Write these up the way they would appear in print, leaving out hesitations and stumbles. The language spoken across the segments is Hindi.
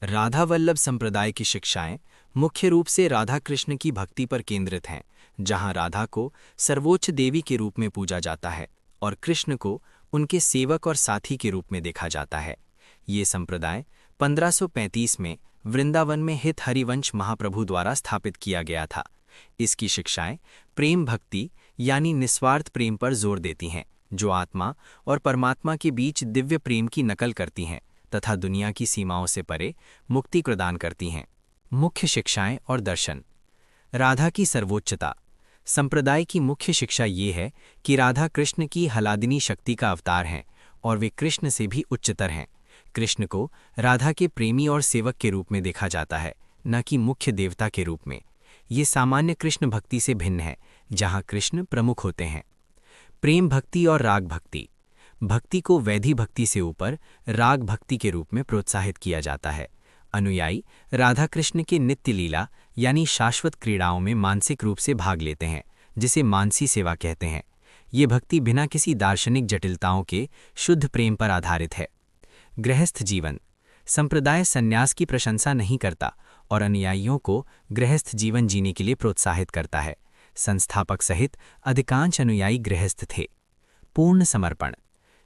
राधा वल्लभ संप्रदाय की शिक्षाएं मुख्य रूप से राधा कृष्ण की भक्ति पर केंद्रित हैं, जहां राधा को सर्वोच्च देवी के रूप में पूजा जाता है और कृष्ण को उनके सेवक और साथी के रूप में देखा जाता है। ये संप्रदाय 1535 में वृंदावन में हित हरिवंश महाप्रभु द्वारा स्थापित किया गया था। इसकी शिक्षाएं प्रेम भक्ति यानी निस्वार्थ प्रेम पर जोर देती हैं, जो आत्मा और परमात्मा के बीच दिव्य प्रेम की नकल करती हैं तथा दुनिया की सीमाओं से परे मुक्ति प्रदान करती हैं। मुख्य शिक्षाएं और दर्शन। राधा की सर्वोच्चता। संप्रदाय की मुख्य शिक्षा ये है कि राधा कृष्ण की हलादिनी शक्ति का अवतार हैं और वे कृष्ण से भी उच्चतर हैं। कृष्ण को राधा के प्रेमी और सेवक के रूप में देखा जाता है, न कि मुख्य देवता के रूप में। ये सामान्य कृष्ण भक्ति से भिन्न है, जहाँ कृष्ण प्रमुख होते हैं। प्रेम भक्ति और राग भक्ति। भक्ति को वैधि भक्ति से ऊपर राग भक्ति के रूप में प्रोत्साहित किया जाता है। अनुयायी राधा कृष्ण के नित्य लीला यानी शाश्वत क्रीड़ाओं में मानसिक रूप से भाग लेते हैं, जिसे मानसी सेवा कहते हैं। ये भक्ति बिना किसी दार्शनिक जटिलताओं के शुद्ध प्रेम पर आधारित है। गृहस्थ जीवन। संप्रदाय संन्यास की प्रशंसा नहीं करता और अनुयायियों को गृहस्थ जीवन जीने के लिए प्रोत्साहित करता है। संस्थापक सहित अधिकांश अनुयायी गृहस्थ थे। पूर्ण समर्पण।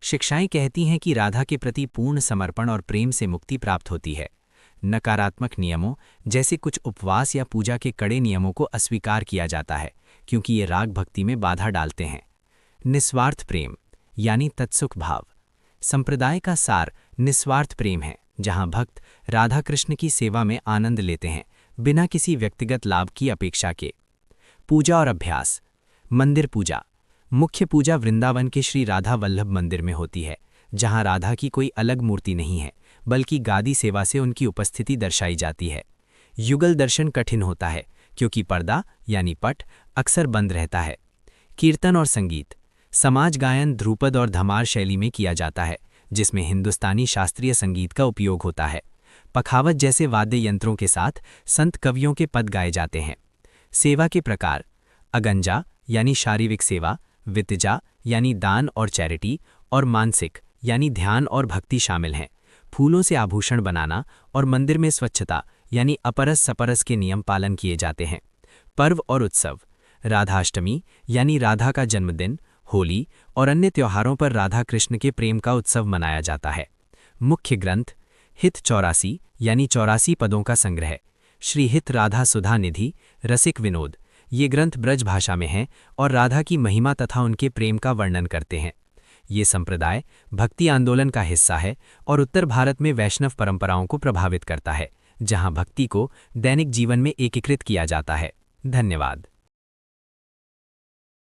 शिक्षाएं कहती हैं कि राधा के प्रति पूर्ण समर्पण और प्रेम से मुक्ति प्राप्त होती है। नकारात्मक नियमों जैसे कुछ उपवास या पूजा के कड़े नियमों को अस्वीकार किया जाता है, क्योंकि ये राग भक्ति में बाधा डालते हैं। निस्वार्थ प्रेम यानी तत्सुख भाव। संप्रदाय का सार निस्वार्थ प्रेम है, जहां भक्त राधा कृष्ण की सेवा में आनंद लेते हैं, बिना किसी व्यक्तिगत लाभ की अपेक्षा के। पूजा और अभ्यास। मंदिर पूजा। मुख्य पूजा वृंदावन के श्री राधा वल्लभ मंदिर में होती है, जहां राधा की कोई अलग मूर्ति नहीं है, बल्कि गादी सेवा से उनकी उपस्थिति दर्शाई जाती है। युगल दर्शन कठिन होता है, क्योंकि पर्दा यानी पट अक्सर बंद रहता है। कीर्तन और संगीत। समाज गायन ध्रुपद और धमार शैली में किया जाता है, जिसमें हिंदुस्तानी शास्त्रीय संगीत का उपयोग होता है। पखावत जैसे वाद्य यंत्रों के साथ संत कवियों के पद गाए जाते हैं। सेवा के प्रकार। अगंजा यानी शारीरिक सेवा, वितजा यानी दान और चैरिटी, और मानसिक यानी ध्यान और भक्ति शामिल हैं। फूलों से आभूषण बनाना और मंदिर में स्वच्छता यानी अपरस सपरस के नियम पालन किए जाते हैं। पर्व और उत्सव। राधाष्टमी यानी राधा का जन्मदिन, होली और अन्य त्योहारों पर राधा कृष्ण के प्रेम का उत्सव मनाया जाता है। मुख्य ग्रंथ। हित 84 यानी 84 पदों का संग्रह। श्री हित राधा सुधा निधि, रसिक विनोद। ये ग्रंथ ब्रज भाषा में हैं और राधा की महिमा तथा उनके प्रेम का वर्णन करते हैं। ये संप्रदाय भक्ति आंदोलन का हिस्सा है और उत्तर भारत में वैष्णव परंपराओं को प्रभावित करता है, जहां भक्ति को दैनिक जीवन में एकीकृत किया जाता है। धन्यवाद।